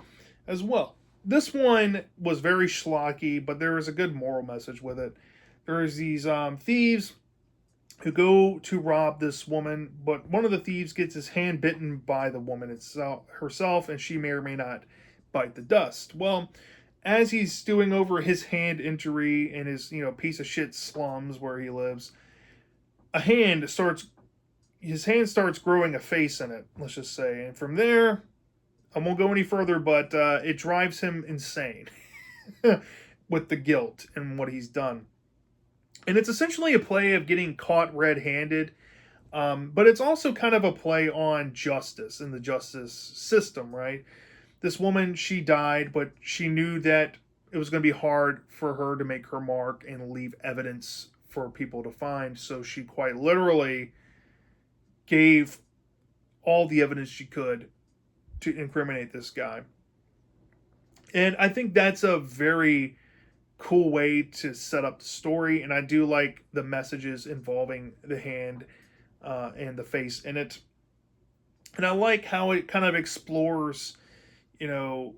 as well. This one was very schlocky, but there was a good moral message with it. There's these thieves who go to rob this woman, but one of the thieves gets his hand bitten by the woman itself herself, and she may or may not bite the dust. Well, as he's stewing over his hand injury in his piece of shit slums where he lives, a hand starts his hand starts growing a face in it. Let's just say, and from there, I won't go any further, but it drives him insane with the guilt and what he's done. And it's essentially a play of getting caught red-handed, but it's also kind of a play on justice and the justice system, right? This woman, she died, but she knew that it was going to be hard for her to make her mark and leave evidence for people to find. So she quite literally gave all the evidence she could to incriminate this guy. And I think that's a very cool way to set up the story. And I do like the messages involving the hand and the face in it. And I like how it kind of explores, you know,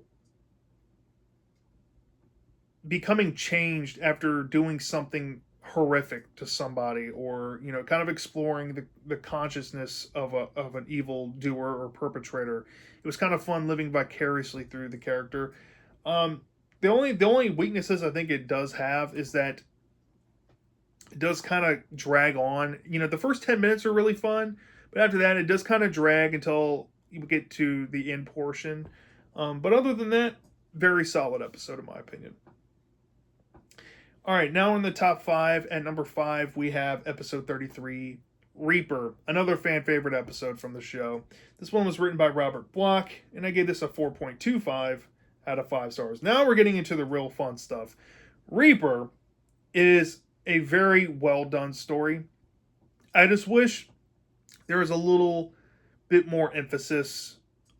becoming changed after doing something horrific to somebody, or kind of exploring the consciousness of an evil doer or perpetrator. It was kind of fun living vicariously through the character. The only weaknesses I think it does have is that it does kind of drag on. The first 10 minutes are really fun, but after that it does kind of drag until you get to the end portion. But other than that, very solid episode in my opinion. All right, now in the top 5, at number 5, we have episode 33, Reaper, another fan favorite episode from the show. This one was written by Robert Bloch, and I gave this a 4.25 out of 5 stars. Now we're getting into the real fun stuff. Reaper is a very well done story. I just wish there was a little bit more emphasis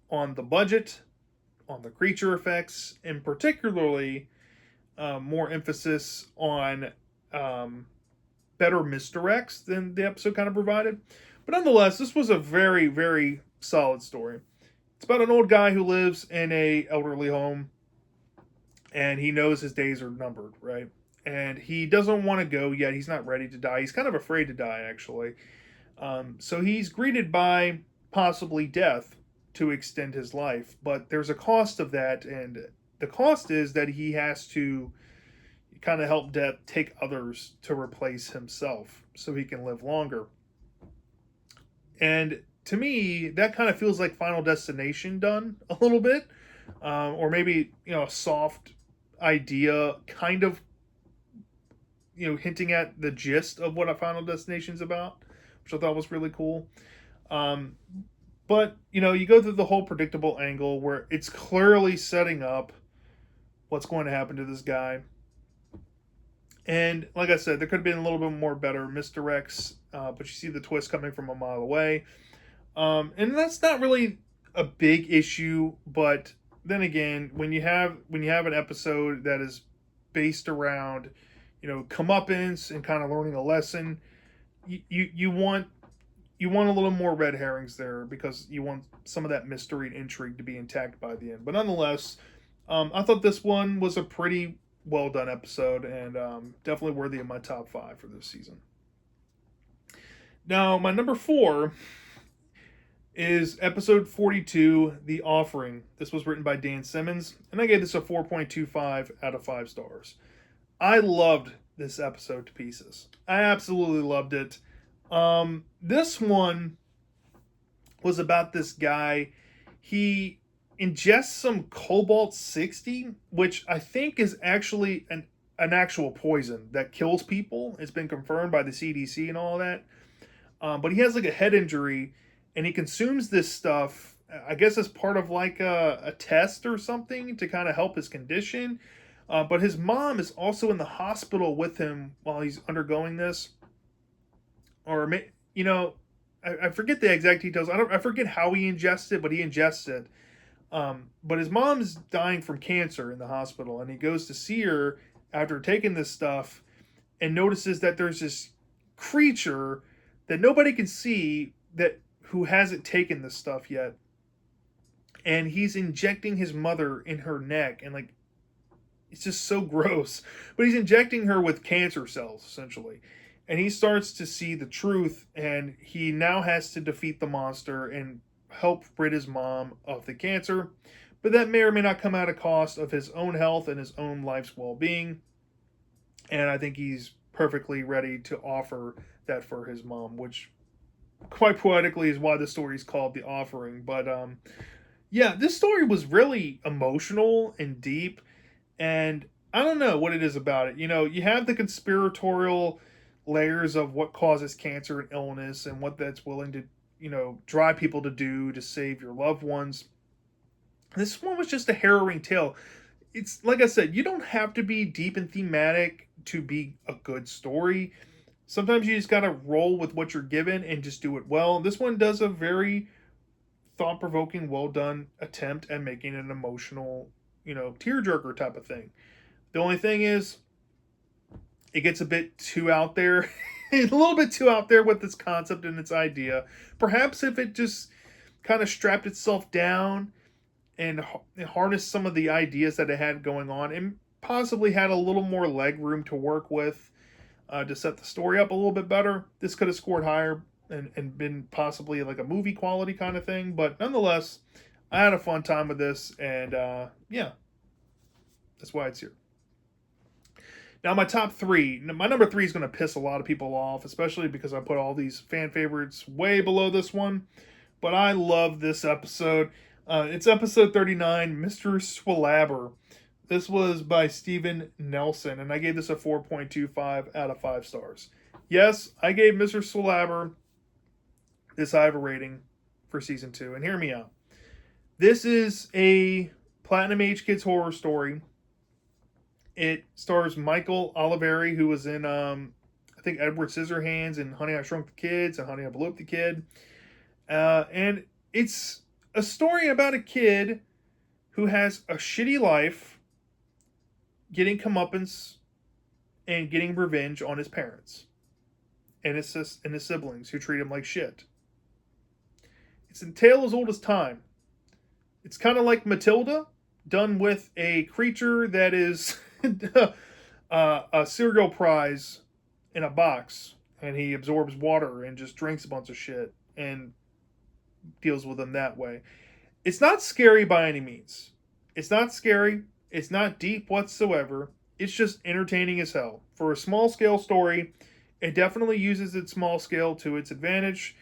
on the budget, on the creature effects, and particularly more emphasis on better misdirects than the episode kind of provided. But nonetheless, this was a very, very solid story. It's about an old guy who lives in a elderly home, and he knows his days are numbered, right? And he doesn't want to go yet. He's not ready to die. He's kind of afraid to die, actually. So he's greeted by possibly death to extend his life. But there's a cost of that, and the cost is that he has to kind of help death take others to replace himself so he can live longer. And to me, that kind of feels like Final Destination done a little bit, or maybe a soft idea, kind of hinting at the gist of what a Final Destination's about, which I thought was really cool. But you go through the whole predictable angle where it's clearly setting up what's going to happen to this guy. And like I said, there could have been a little bit more better misdirects, but you see the twist coming from a mile away. And that's not really a big issue, but then again, when you have an episode that is based around, comeuppance and kind of learning a lesson, you want a little more red herrings there, because you want some of that mystery and intrigue to be intact by the end. But nonetheless, I thought this one was a pretty well done episode, and definitely worthy of my top 5 for this season. Now, my number 4 is episode 42, The Offering. This was written by Dan Simmons, and I gave this a 4.25 out of 5 stars. I loved this episode to pieces. I absolutely loved it. This one was about this guy. He ingests some cobalt-60, which I think is actually an actual poison that kills people. It's been confirmed by the CDC and all that. But he has like a head injury, and he consumes this stuff, I guess as part of like a test or something to kind of help his condition. But his mom is also in the hospital with him while he's undergoing this. Or, I forget the exact details. I forget how he ingests it, but he ingests it. But his mom's dying from cancer in the hospital, and he goes to see her after taking this stuff and notices that there's this creature that nobody can see who hasn't taken this stuff yet. And he's injecting his mother in her neck, and it's just so gross. But he's injecting her with cancer cells, essentially. and he starts to see the truth, and he now has to defeat the monster and help rid his mom of the cancer. But that may or may not come at a cost of his own health and his own life's well-being. And I think he's perfectly ready to offer that for his mom, which quite poetically is why the story is called The Offering. But yeah, this story was really emotional and deep, and I don't know what it is about it. You have the conspiratorial layers of what causes cancer and illness and what that's willing to, drive people to do to save your loved ones. This one was just a harrowing tale. It's like I said, you don't have to be deep and thematic to be a good story. Sometimes you just got to roll with what you're given and just do it well. This one does a very thought provoking, well done attempt at making an emotional, tearjerker type of thing. The only thing is, it gets a bit too out there, a little bit too out there with its concept and its idea. Perhaps if it just kind of strapped itself down and harnessed some of the ideas that it had going on and possibly had a little more leg room to work with to set the story up a little bit better, this could have scored higher and been possibly like a movie quality kind of thing. But nonetheless, I had a fun time with this, and yeah, that's why it's here. Now, my top three. My number three is going to piss a lot of people off, especially because I put all these fan favorites way below this one. But I love this episode. It's episode 39, Mr. Swalabber. This was by Steven Nelson, and I gave this a 4.25 out of 5 stars. Yes, I gave Mr. Swalabber this high of a rating for season 2, and hear me out. This is a Platinum Age Kids horror story. It stars Michael Oliveri, who was in, I think, Edward Scissorhands and Honey, I Shrunk the Kids and Honey, I Blew Up the Kid. And it's a story about a kid who has a shitty life, getting comeuppance and getting revenge on his parents and his siblings who treat him like shit. It's a tale as old as time. It's kind of like Matilda, done with a creature that is a cereal prize in a box, and he absorbs water and just drinks a bunch of shit and deals with them that way. It's not scary by any means. It's not scary. It's not deep whatsoever. It's just entertaining as hell. For a small scale story, it definitely uses its small scale to its advantage.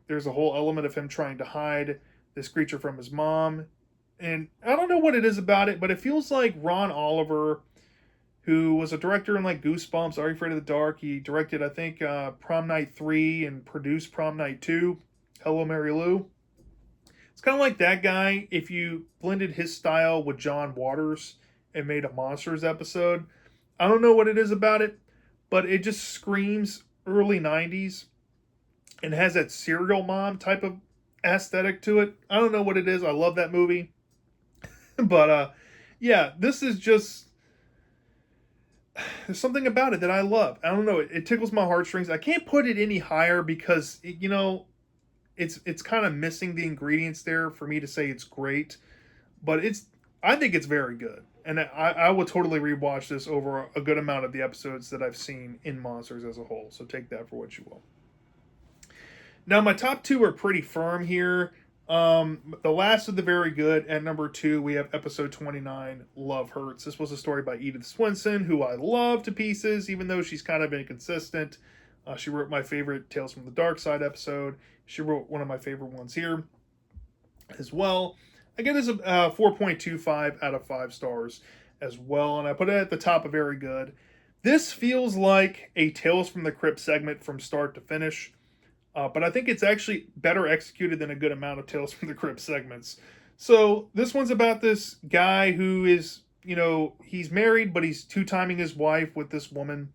There's a whole element of him trying to hide this creature from his mom. And I don't know what it is about it, but it feels like Ron Oliver, who was a director in like Goosebumps, Are You Afraid of the Dark? He directed, I think, Prom Night 3 and produced Prom Night 2, Hello, Mary Lou. It's kind of like that guy if you blended his style with John Waters and made a Monsters episode. I don't know what it is about it, but it just screams early 90s and has that serial mom type of aesthetic to it. I don't know what it is. I love that movie. But yeah, this is just, there's something about it that I love. I don't know. It tickles my heartstrings. I can't put it any higher because, it's kind of missing the ingredients there for me to say it's great. But I think it's very good. And I would totally rewatch this over a good amount of the episodes that I've seen in Monsters as a whole. So take that for what you will. Now, my top two are pretty firm here. The last of the very good. At number 2, we have episode 29, Love Hurts. This was a story by Edith Swenson, who I love to pieces, even though she's kind of inconsistent. She wrote my favorite Tales from the Dark Side episode. She wrote one of my favorite ones here as well. I give this a 4.25 out of 5 stars as well, and I put it at the top of very good. This feels like a Tales from the Crypt segment from start to finish. But I think it's actually better executed than a good amount of Tales from the Crypt segments. So this one's about this guy who is, he's married, but he's two-timing his wife with this woman.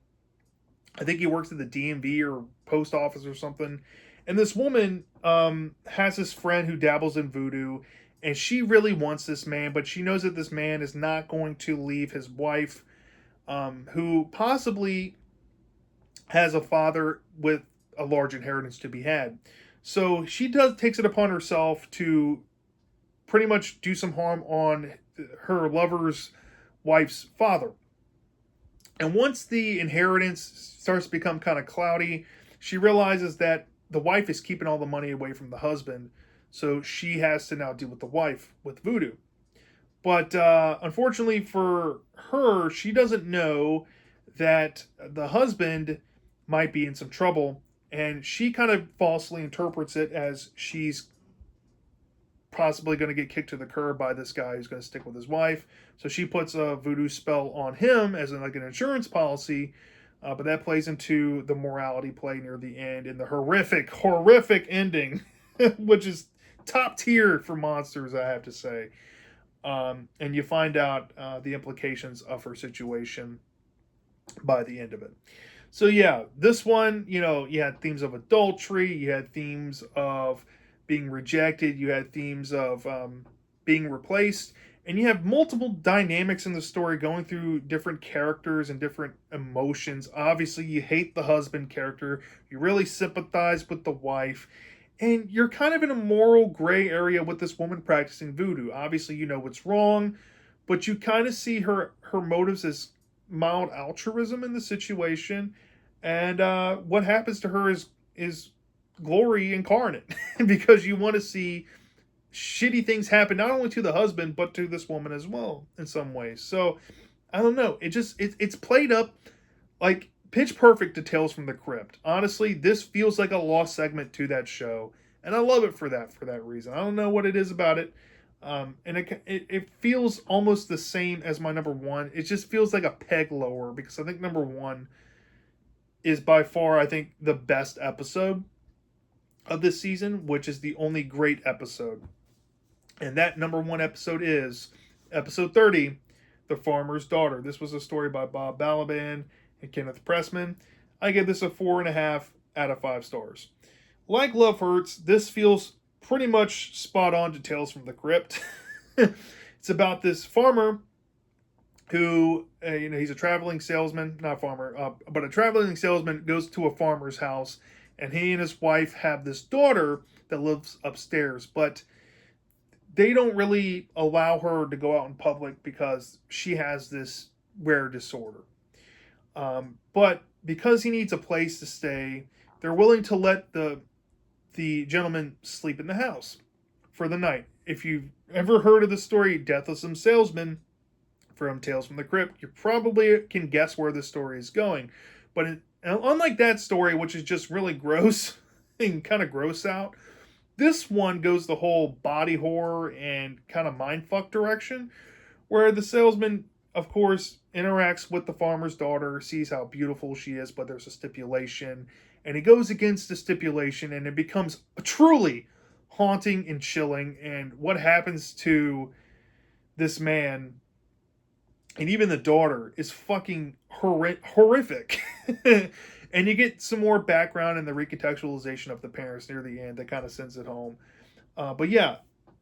I think he works at the DMV or post office or something. And this woman has this friend who dabbles in voodoo, and she really wants this man, but she knows that this man is not going to leave his wife, who possibly has a father with a large inheritance to be had. So she takes it upon herself to pretty much do some harm on her lover's wife's father. And once the inheritance starts to become kind of cloudy, she realizes that the wife is keeping all the money away from the husband. So she has to now deal with the wife with voodoo. But unfortunately for her, she doesn't know that the husband might be in some trouble. And she kind of falsely interprets it as she's possibly going to get kicked to the curb by this guy who's going to stick with his wife. So she puts a voodoo spell on him as like an insurance policy. But that plays into the morality play near the end and the horrific ending, which is top tier for monsters, I have to say. And you find out the implications of her situation by the end of it. So yeah, this one, you had themes of adultery, you had themes of being rejected, you had themes of being replaced, and you have multiple dynamics in the story going through different characters and different emotions. Obviously, you hate the husband character, you really sympathize with the wife, and you're kind of in a moral gray area with this woman practicing voodoo. Obviously, you know what's wrong, but you kind of see her motives as mild altruism in the situation, and what happens to her is glory incarnate because you want to see shitty things happen not only to the husband but to this woman as well in some ways. So I don't know. It's played up like pitch perfect to Tales from the Crypt. Honestly, this feels like a lost segment to that show, and I love it for that reason. I don't know what it is about it. And it feels almost the same as my number one. It just feels like a peg lower because I think number one is by far, I think, the best episode of this season, which is the only great episode. And that number one episode is episode 30, The Farmer's Daughter. This was a story by Bob Balaban and Kenneth Pressman. I give this a 4.5 out of 5 stars. Like Love Hurts, this feels pretty much spot on to Tales from the Crypt. It's about this farmer who, he's a traveling salesman, not farmer, but a traveling salesman goes to a farmer's house, and he and his wife have this daughter that lives upstairs, but they don't really allow her to go out in public because she has this rare disorder. But because he needs a place to stay, they're willing to let the gentleman sleep in the house for the night. If you've ever heard of the story Death of Some Salesman from Tales from the Crypt, you probably can guess where the story is going. But unlike that story, which is just really gross and kind of gross out, this one goes the whole body horror and kind of mindfuck direction, where the salesman, of course, interacts with the farmer's daughter, sees how beautiful she is, but there's a stipulation, and he goes against the stipulation, and it becomes truly haunting and chilling. And what happens to this man and even the daughter is fucking horrific. And you get some more background and the recontextualization of the parents near the end that kind of sends it home. But yeah,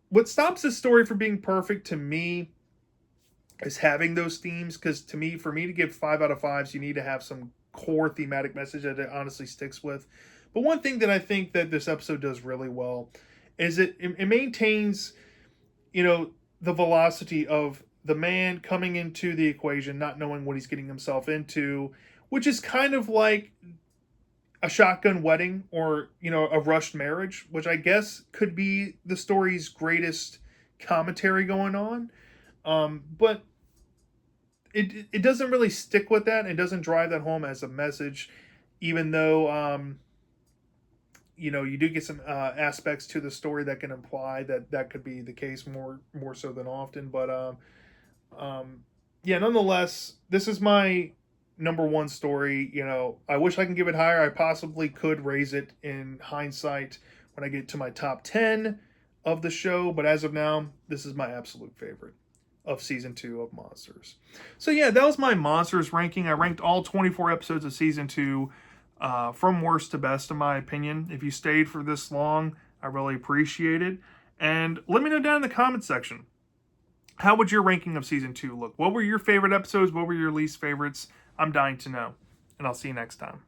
what stops this story from being perfect to me is having those themes. Because to me, for me to give 5 out of 5s, you need to have some core thematic message that it honestly sticks with. But one thing that I think that this episode does really well is it maintains, the velocity of the man coming into the equation, not knowing what he's getting himself into, which is kind of like a shotgun wedding or, a rushed marriage, which I guess could be the story's greatest commentary going on. But it doesn't really stick with that. It doesn't drive that home as a message, even though, you do get some aspects to the story that can imply that could be the case more so than often. But yeah, nonetheless, this is my number one story. I wish I can give it higher. I possibly could raise it in hindsight when I get to my top 10 of the show, but as of now, this is my absolute favorite of season 2 of Monsters. So yeah, that was my Monsters ranking. I ranked all 24 episodes of season 2 from worst to best, in my opinion. If you stayed for this long, I really appreciate it. And let me know down in the comment section, how would your ranking of season 2 look? What were your favorite episodes? What were your least favorites? I'm dying to know. And I'll see you next time.